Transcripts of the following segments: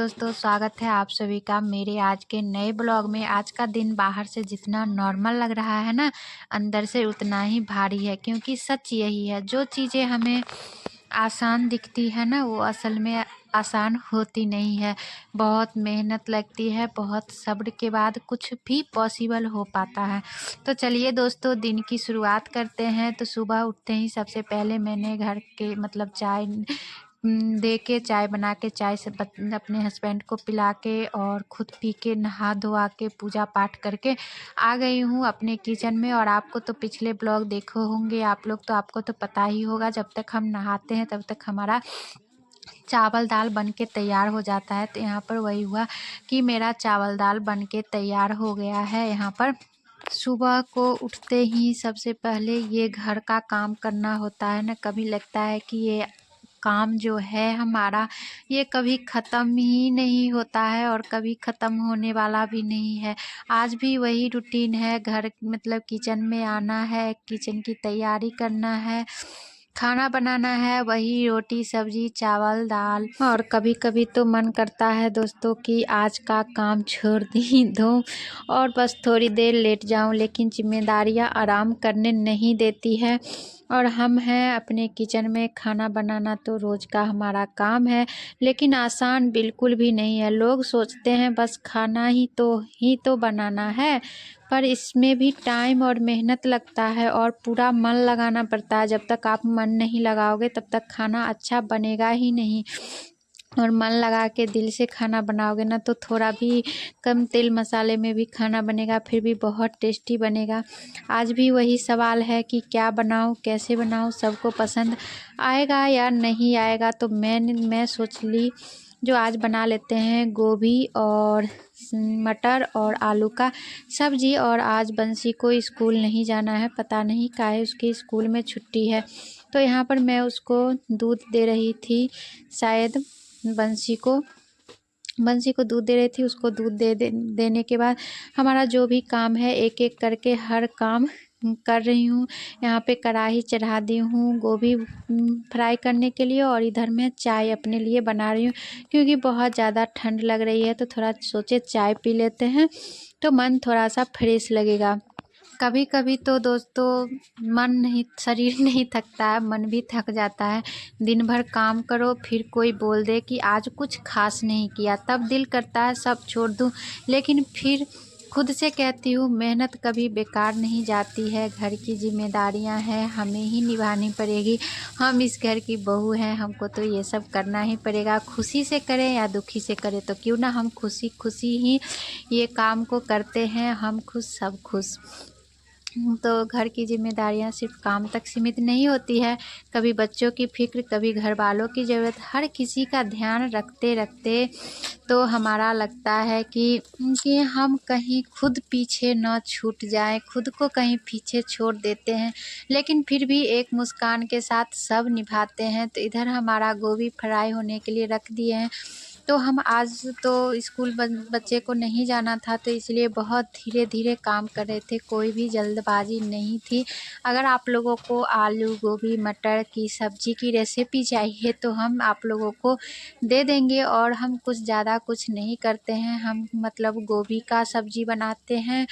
दोस्तों, स्वागत है आप सभी का मेरे आज के नए ब्लॉग में। आज का दिन बाहर से जितना नॉर्मल लग रहा है ना, अंदर से उतना ही भारी है। क्योंकि सच यही है, जो चीज़ें हमें आसान दिखती है ना, वो असल में आसान होती नहीं है। बहुत मेहनत लगती है, बहुत सब्र के बाद कुछ भी पॉसिबल हो पाता है। तो चलिए दोस्तों, दिन की शुरुआत करते हैं। तो सुबह उठते ही सबसे पहले मैंने घर के चाय दे के, चाय बना के, चाय से अपने हस्बैंड को पिला के और खुद पी के, नहा धोआ के, पूजा पाठ करके आ गई हूँ अपने किचन में। और आपको तो पिछले ब्लॉग देखे होंगे आप लोग, तो आपको तो पता ही होगा, जब तक हम नहाते हैं तब तक हमारा चावल दाल बन के तैयार हो जाता है। तो यहाँ पर वही हुआ कि मेरा चावल दाल बन के तैयार हो गया है। यहाँ पर सुबह को उठते ही सबसे पहले ये घर का काम करना होता है ना। कभी लगता है कि ये काम जो है हमारा, ये कभी ख़त्म ही नहीं होता है और कभी ख़त्म होने वाला भी नहीं है। आज भी वही रूटीन है, घर किचन में आना है, किचन की तैयारी करना है, खाना बनाना है, वही रोटी सब्जी चावल दाल। और कभी कभी तो मन करता है दोस्तों कि आज का काम छोड़ दी दूँ और बस थोड़ी देर लेट जाऊं। लेकिन जिम्मेदारियां आराम करने नहीं देती है। और हम हैं अपने किचन में, खाना बनाना तो रोज़ का हमारा काम है, लेकिन आसान बिल्कुल भी नहीं है। लोग सोचते हैं बस खाना ही तो बनाना है, पर इसमें भी टाइम और मेहनत लगता है और पूरा मन लगाना पड़ता है। जब तक आप मन नहीं लगाओगे तब तक खाना अच्छा बनेगा ही नहीं। और मन लगा के दिल से खाना बनाओगे ना, तो थोड़ा भी कम तेल मसाले में भी खाना बनेगा, फिर भी बहुत टेस्टी बनेगा। आज भी वही सवाल है कि क्या बनाऊं, कैसे बनाऊं, सबको पसंद आएगा या नहीं आएगा। तो मैं सोच ली जो आज बना लेते हैं गोभी और मटर और आलू का सब्जी। और आज बंसी को स्कूल नहीं जाना है, पता नहीं काहे उसकी स्कूल में छुट्टी है। तो यहाँ पर मैं उसको दूध दे रही थी, शायद बंसी को दूध दे रही थी। उसको दूध देने के बाद हमारा जो भी काम है, एक एक करके हर काम कर रही हूँ। यहाँ पे कढ़ाई चढ़ा दी हूँ गोभी फ्राई करने के लिए, और इधर मैं चाय अपने लिए बना रही हूँ। क्योंकि बहुत ज़्यादा ठंड लग रही है, तो थोड़ा सोचे चाय पी लेते हैं तो मन थोड़ा सा फ्रेश लगेगा। कभी कभी तो दोस्तों शरीर नहीं थकता है, मन भी थक जाता है। दिन भर काम करो, फिर कोई बोल दे कि आज कुछ खास नहीं किया, तब दिल करता है सब छोड़ दूं। लेकिन फिर खुद से कहती हूँ, मेहनत कभी बेकार नहीं जाती है। घर की जिम्मेदारियां हैं, हमें ही निभानी पड़ेगी। हम इस घर की बहू हैं, हमको तो ये सब करना ही पड़ेगा। खुशी से करें या दुखी से करें, तो क्यों ना हम खुशी खुशी ही ये काम को करते हैं। हम खुश सब खुश। तो घर की जिम्मेदारियां सिर्फ काम तक सीमित नहीं होती है। कभी बच्चों की फिक्र, कभी घर वालों की ज़रूरत, हर किसी का ध्यान रखते रखते तो हमारा लगता है कि हम कहीं खुद पीछे न छूट जाएं, खुद को कहीं पीछे छोड़ देते हैं। लेकिन फिर भी एक मुस्कान के साथ सब निभाते हैं। तो इधर हमारा गोभी फ्राई होने के लिए रख दिए हैं। तो हम आज तो स्कूल बच्चे को नहीं जाना था, तो इसलिए बहुत धीरे धीरे काम कर रहे थे, कोई भी जल्दबाजी नहीं थी। अगर आप लोगों को आलू गोभी मटर की सब्ज़ी की रेसिपी चाहिए तो हम आप लोगों को दे देंगे। और हम कुछ ज़्यादा कुछ नहीं करते हैं, हम गोभी का सब्ज़ी बनाते हैं,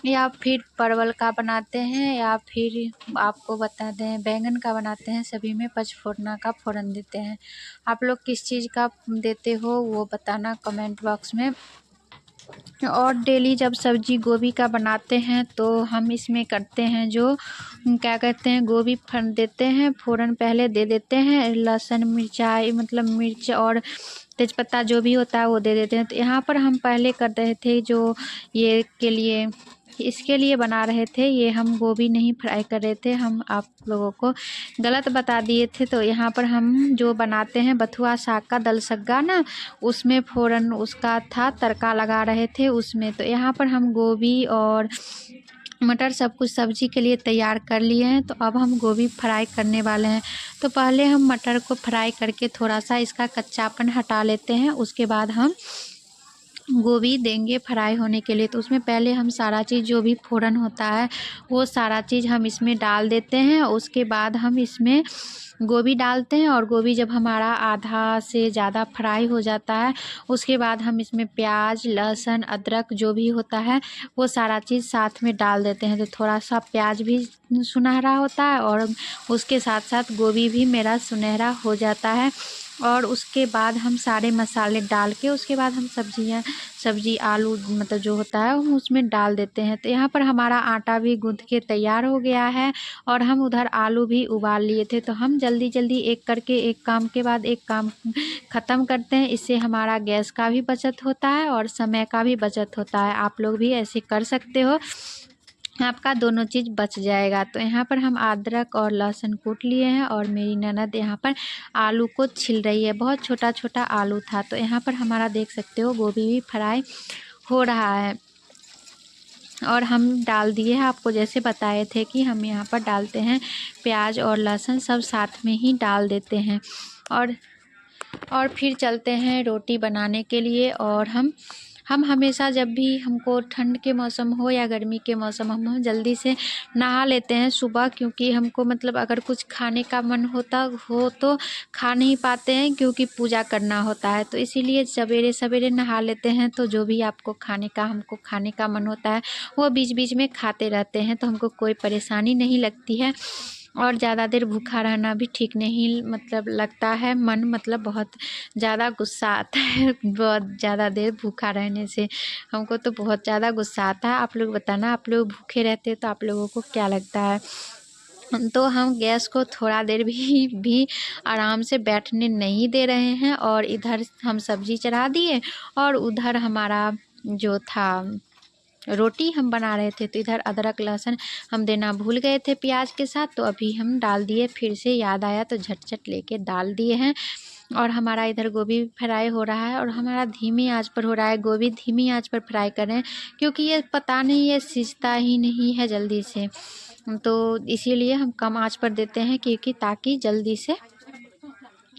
या फिर परवल का बनाते हैं, या फिर आपको बता दें बैंगन का बनाते हैं। सभी में पचफोरना का फ़ोरन देते हैं। आप लोग किस चीज़ का देते हो वो बताना कमेंट बॉक्स में। और डेली जब सब्जी गोभी का बनाते हैं तो हम इसमें करते हैं, जो क्या कहते हैं, गोभी देते हैं फ़ौरन पहले दे देते हैं, लहसुन मिर्चाई मिर्च और तेज़पत्ता जो भी होता है वो दे देते हैं। तो यहाँ पर हम पहले कर रहे थे, जो इसके लिए बना रहे थे, ये हम गोभी नहीं फ्राई कर रहे थे, हम आप लोगों को गलत बता दिए थे। तो यहाँ पर हम जो बनाते हैं बथुआ साग का दलसग्गा ना, उसमें फ़ौरन उसका था तड़का लगा रहे थे उसमें। तो यहाँ पर हम गोभी और मटर सब कुछ सब्जी के लिए तैयार कर लिए हैं। तो अब हम गोभी फ्राई करने वाले हैं। तो पहले हम मटर को फ्राई करके थोड़ा सा इसका कच्चापन हटा लेते हैं, उसके बाद हम गोभी देंगे फ्राई होने के लिए, तो उसमें पहले हम सारा चीज़ जो भी फ़ोरन होता है वो सारा चीज़ हम इसमें डाल देते हैं। उसके बाद हम इसमें गोभी डालते हैं, और गोभी जब हमारा आधा से ज़्यादा फ्राई हो जाता है उसके बाद हम इसमें प्याज, लहसुन, अदरक जो भी होता है वो सारा चीज़ साथ में डाल देते हैं। तो थोड़ा सा प्याज भी सुनहरा होता है और उसके साथ साथ गोभी भी मेरा सुनहरा हो जाता है। और उसके बाद हम सारे मसाले डाल के उसके बाद हम सब्जी आलू मतलब जो होता है हम उसमें डाल देते हैं। तो यहाँ पर हमारा आटा भी गूँथ के तैयार हो गया है, और हम उधर आलू भी उबाल लिए थे। तो हम जल्दी जल्दी एक करके एक काम के बाद एक काम ख़त्म करते हैं। इससे हमारा गैस का भी बचत होता है और समय का भी बचत होता है। आप लोग भी ऐसे कर सकते हो, आपका दोनों चीज़ बच जाएगा। तो यहाँ पर हम अदरक और लहसुन कूट लिए हैं, और मेरी ननद यहाँ पर आलू को छिल रही है। बहुत छोटा छोटा आलू था। तो यहाँ पर हमारा देख सकते हो गोभी भी फ्राई हो रहा है, और हम डाल दिए हैं। आपको जैसे बताए थे कि हम यहाँ पर डालते हैं प्याज और लहसुन सब साथ में ही डाल देते हैं। और फिर चलते हैं रोटी बनाने के लिए। और हम हमेशा जब भी हमको ठंड के मौसम हो या गर्मी के मौसम हम जल्दी से नहा लेते हैं सुबह, क्योंकि हमको मतलब अगर कुछ खाने का मन होता हो तो खा नहीं पाते हैं, क्योंकि पूजा करना होता है। तो इसीलिए सवेरे सवेरे नहा लेते हैं। तो जो भी आपको हमको खाने का मन होता है वो बीच बीच में खाते रहते हैं, तो हमको कोई परेशानी नहीं लगती है। और ज़्यादा देर भूखा रहना भी ठीक नहीं मतलब लगता है, मन मतलब बहुत ज़्यादा गुस्सा आता है बहुत ज़्यादा देर भूखा रहने से हमको तो बहुत ज़्यादा गुस्सा आता है। आप लोग बताना, आप लोग भूखे रहते तो आप लोगों को क्या लगता है। तो हम गैस को थोड़ा देर भी आराम से बैठने नहीं दे रहे हैं, और इधर हम सब्जी चढ़ा दिए, और उधर हमारा जो था रोटी हम बना रहे थे। तो इधर अदरक लहसुन हम देना भूल गए थे प्याज के साथ, तो अभी हम डाल दिए, फिर से याद आया तो झटझट लेके डाल दिए हैं। और हमारा इधर गोभी फ्राई हो रहा है, और हमारा धीमी आंच पर हो रहा है। गोभी धीमी आंच पर फ्राई करें, क्योंकि ये पता नहीं ये सिजता ही नहीं है जल्दी से, तो इसीलिए हम कम आंच पर देते हैं, क्योंकि ताकि जल्दी से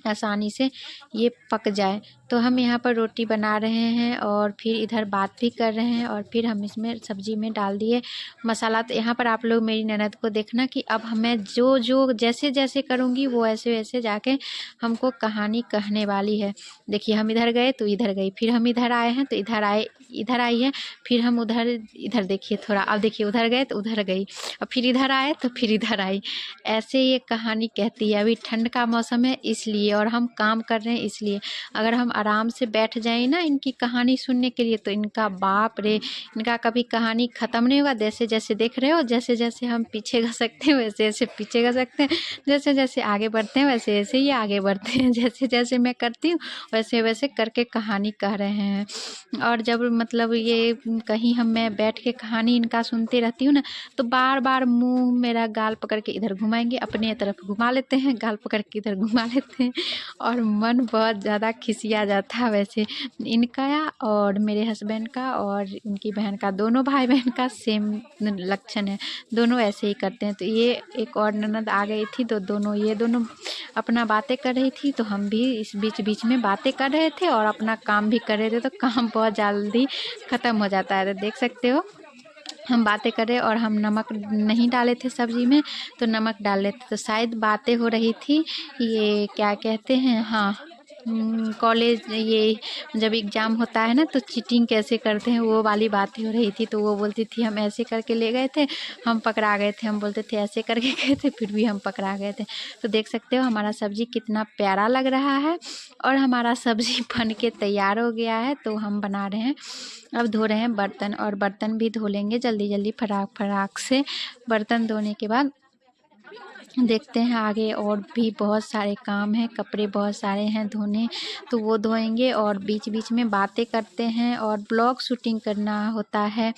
आसानी से ये पक जाए। तो हम यहाँ पर रोटी बना रहे हैं और फिर इधर बात भी कर रहे हैं, और फिर हम इसमें सब्जी में डाल दिए मसाला। तो यहाँ पर आप लोग मेरी ननद को देखना कि अब हमें जो जैसे जैसे करूँगी वो ऐसे वैसे जाके हमको कहानी कहने वाली है। देखिए, हम इधर गए तो इधर गई, फिर हम इधर आए हैं तो इधर आई है, फिर हम इधर देखिए थोड़ा, अब देखिए उधर गए तो उधर गई, और फिर इधर आए तो फिर इधर आई। ऐसे ये कहानी कहती है। अभी ठंड का मौसम है इसलिए, और हम काम कर रहे हैं इसलिए। अगर हम आराम से बैठ जाएं ना इनकी कहानी सुनने के लिए, तो इनका बाप रे, इनका कभी कहानी ख़त्म नहीं होगा। जैसे जैसे देख रहे हो, जैसे जैसे हम पीछे घसकते हैं वैसे वैसे पीछे घसकते हैं, जैसे जैसे आगे बढ़ते हैं वैसे वैसे ही आगे बढ़ते हैं। जैसे जैसे मैं करती हूँ वैसे वैसे करके कहानी कह रहे हैं। और जब मतलब ये कहीं मैं बैठ के कहानी इनका सुनती रहती हूँ ना, तो बार बार मुंह मेरा गाल पकड़ के इधर घुमाएंगे, अपने तरफ घुमा लेते हैं, गाल पकड़ के इधर घुमा लेते हैं, और मन बहुत ज़्यादा खिसिया जाता है। वैसे इनका और मेरे हस्बैंड का और इनकी बहन का, दोनों भाई बहन का सेम लक्षण है, दोनों ऐसे ही करते हैं। तो ये एक और ननद आ गई थी, तो ये दोनों अपना बातें कर रही थी, तो हम भी इस बीच बीच में बातें कर रहे थे और अपना काम भी कर रहे थे। तो काम बहुत जल्दी ख़त्म हो जाता है। तो देख सकते हो हम बातें कर रहे और हम नमक नहीं डाले थे सब्जी में, तो नमक डाल लेते। तो शायद बातें हो रही थी, ये क्या कहते हैं, हाँ, कॉलेज ये जब एग्ज़ाम होता है ना तो चीटिंग कैसे करते हैं वो वाली बातें हो रही थी। तो वो बोलती थी हम ऐसे करके ले गए थे, हम पकड़ा गए थे। हम बोलते थे ऐसे करके गए थे, फिर भी हम पकड़ा गए थे। तो देख सकते हो हमारा सब्ज़ी कितना प्यारा लग रहा है, और हमारा सब्ज़ी बन के तैयार हो गया है। तो हम बना रहे हैं, अब धो रहे हैं बर्तन, और बर्तन भी धो लेंगे जल्दी जल्दी फटाक फटाक से। बर्तन धोने के बाद देखते हैं आगे, और भी बहुत सारे काम हैं, कपड़े बहुत सारे हैं धोने, तो वो धोएंगे। और बीच बीच में बातें करते हैं, और ब्लॉग शूटिंग करना होता है।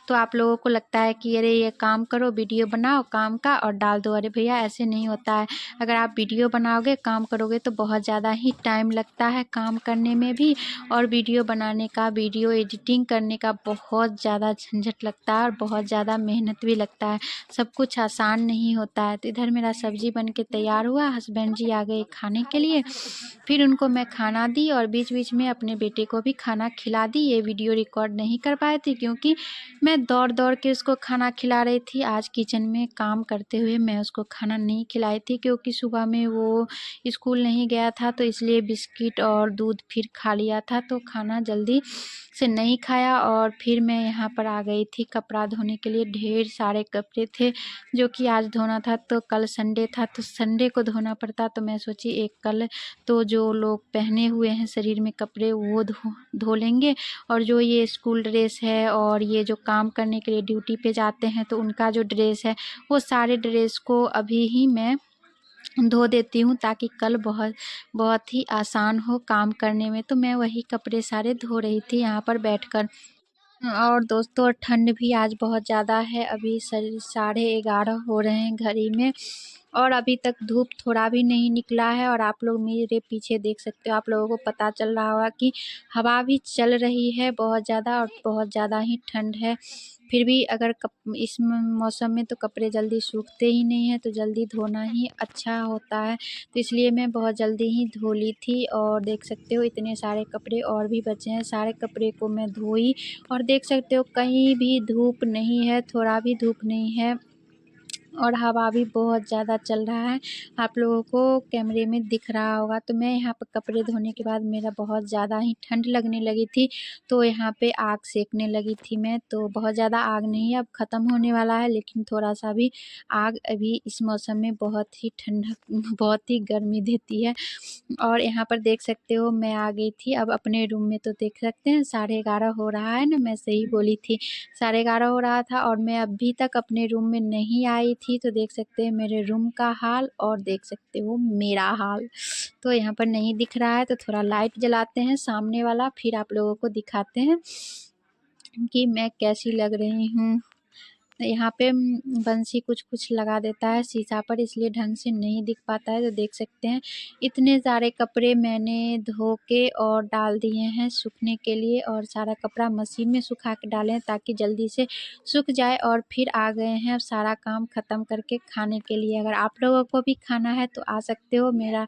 तो आप लोगों को लगता है कि अरे ये काम करो, वीडियो बनाओ काम का और डाल दो। अरे भैया, ऐसे नहीं होता है। अगर आप वीडियो बनाओगे, काम करोगे, तो बहुत ज़्यादा ही टाइम लगता है काम करने में भी, और वीडियो बनाने का, वीडियो एडिटिंग करने का बहुत ज़्यादा झंझट लगता है, और बहुत ज़्यादा मेहनत भी लगता है। सब कुछ आसान नहीं होता है। तो इधर मेरा मेरा सब्जी बन के तैयार हुआ, हस्बैंड जी आ गए खाने के लिए। फिर उनको मैं खाना दी और बीच बीच में अपने बेटे को भी खाना खिला दी। ये वीडियो रिकॉर्ड नहीं कर पाए थे क्योंकि मैं दौड़ दौड़ के उसको खाना खिला रही थी। आज किचन में काम करते हुए मैं उसको खाना नहीं खिलाई थी क्योंकि सुबह में वो स्कूल नहीं गया था, तो इसलिए बिस्किट और दूध फिर खा लिया था, तो खाना जल्दी से नहीं खाया। और फिर मैं यहाँ पर आ गई थी कपड़ा धोने के लिए। ढेर सारे कपड़े थे जो कि आज धोना था, तो कल संडे था तो संडे को धोना पड़ता, तो मैं सोची एक कल तो जो लोग पहने हुए हैं शरीर में कपड़े वो धो लेंगे, और जो ये स्कूल ड्रेस है और ये जो काम करने के लिए ड्यूटी पे जाते हैं तो उनका जो ड्रेस है वो सारे ड्रेस को अभी ही मैं धो देती हूँ ताकि कल बहुत बहुत ही आसान हो काम करने में। तो मैं वही कपड़े सारे धो रही थी यहाँ पर बैठकर। और दोस्तों ठंड भी आज बहुत ज़्यादा है, अभी 11:30 हो रहे हैं घड़ी में, और अभी तक धूप थोड़ा भी नहीं निकला है। और आप लोग मेरे पीछे देख सकते हो, आप लोगों को पता चल रहा होगा कि हवा भी चल रही है बहुत ज़्यादा, और बहुत ज़्यादा ही ठंड है। फिर भी अगर इस मौसम में तो कपड़े जल्दी सूखते ही नहीं हैं, तो जल्दी धोना ही अच्छा होता है, तो इसलिए मैं बहुत जल्दी ही धो ली थी। और देख सकते हो इतने सारे कपड़े और भी बचे हैं, सारे कपड़े को मैं धोई। और देख सकते हो कहीं भी धूप नहीं है, थोड़ा भी धूप नहीं है, और हवा भी बहुत ज़्यादा चल रहा है, आप लोगों को कैमरे में दिख रहा होगा। तो मैं यहाँ पर कपड़े धोने के बाद मेरा बहुत ज़्यादा ही ठंड लगने लगी थी, तो यहाँ पे आग सेकने लगी थी मैं। तो बहुत ज़्यादा आग नहीं है, अब ख़त्म होने वाला है, लेकिन थोड़ा सा भी आग अभी इस मौसम में बहुत ही ठंडक बहुत ही गर्मी देती है। और यहाँ पर देख सकते हो मैं आ गई थी अब अपने रूम में। तो देख सकते हैं 11:30 हो रहा है ना, मैं सही बोली थी, 11:30 हो रहा था, और मैं अभी तक अपने रूम में नहीं आई थी। तो देख सकते हैं मेरे रूम का हाल, और देख सकते हो मेरा हाल। तो यहाँ पर नहीं दिख रहा है, तो थोड़ा लाइट जलाते हैं सामने वाला, फिर आप लोगों को दिखाते हैं कि मैं कैसी लग रही हूँ। यहाँ पे बंसी कुछ लगा देता है शीशा पर, इसलिए ढंग से नहीं दिख पाता है। तो देख सकते हैं इतने सारे कपड़े मैंने धो के और डाल दिए हैं सूखने के लिए, और सारा कपड़ा मशीन में सुखा के डाले हैं ताकि जल्दी से सूख जाए। और फिर आ गए हैं अब सारा काम ख़त्म करके खाने के लिए। अगर आप लोगों को भी खाना है तो आ सकते हो मेरा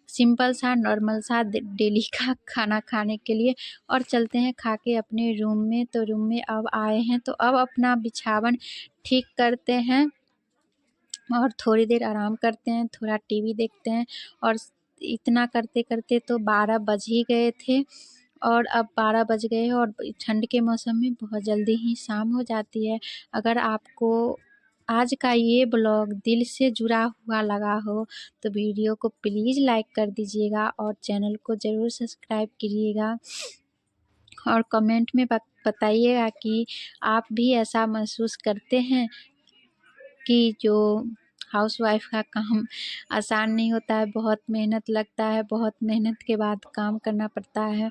सिंपल सा नॉर्मल सा डेली का खाना खाने के लिए। और चलते हैं खा के अपने रूम में। तो रूम में अब आए हैं, तो अब अपना बिछावन ठीक करते हैं और थोड़ी देर आराम करते हैं, थोड़ा टीवी देखते हैं। और इतना करते करते तो 12 बज ही गए थे, और अब 12 बज गए हैं, और ठंड के मौसम में बहुत जल्दी ही शाम हो जाती है। अगर आपको आज का ये ब्लॉग दिल से जुड़ा हुआ लगा हो तो वीडियो को प्लीज़ लाइक कर दीजिएगा, और चैनल को ज़रूर सब्सक्राइब कीजिएगा, और कमेंट में बताइएगा कि आप भी ऐसा महसूस करते हैं कि जो हाउसवाइफ़ का काम आसान नहीं होता है, बहुत मेहनत लगता है, बहुत मेहनत के बाद काम करना पड़ता है।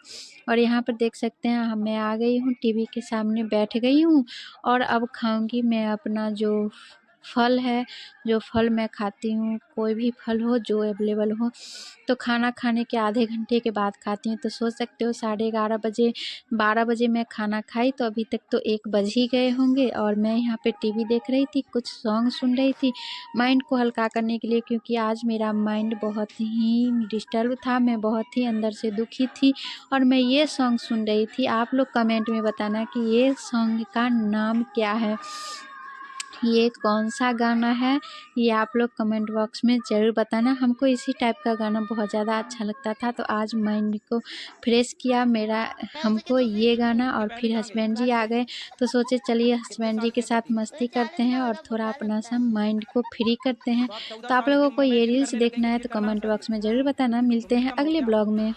और यहाँ पर देख सकते हैं मैं आ गई हूँ, टीवी के सामने बैठ गई हूँ, और अब खाऊंगी मैं अपना जो फल है, जो फल मैं खाती हूँ, कोई भी फल हो जो अवेलेबल हो, तो खाना खाने के आधे घंटे के बाद खाती हूँ। तो सोच सकते हो 11:30 बजे 12 बजे मैं खाना खाई, तो अभी तक तो 1 बज ही गए होंगे, और मैं यहाँ पे टीवी देख रही थी, कुछ सॉन्ग सुन रही थी माइंड को हल्का करने के लिए, क्योंकि आज मेरा माइंड बहुत ही डिस्टर्ब था, मैं बहुत ही अंदर से दुखी थी, और मैं ये सॉन्ग सुन रही थी। आप लोग कमेंट में बताना कि ये सॉन्ग का नाम क्या है, ये कौन सा गाना है, ये आप लोग कमेंट बॉक्स में ज़रूर बताना। हमको इसी टाइप का गाना बहुत ज़्यादा अच्छा लगता था, तो आज माइंड को फ्रेश किया मेरा हमको ये गाना। और फिर हस्बैंड जी आ गए, तो सोचे चलिए हस्बैंड जी के साथ मस्ती करते हैं और थोड़ा अपना सा माइंड को फ्री करते हैं। तो आप लोगों को ये रील्स देखना है तो कमेंट बॉक्स में ज़रूर बताना। मिलते हैं अगले ब्लॉग में।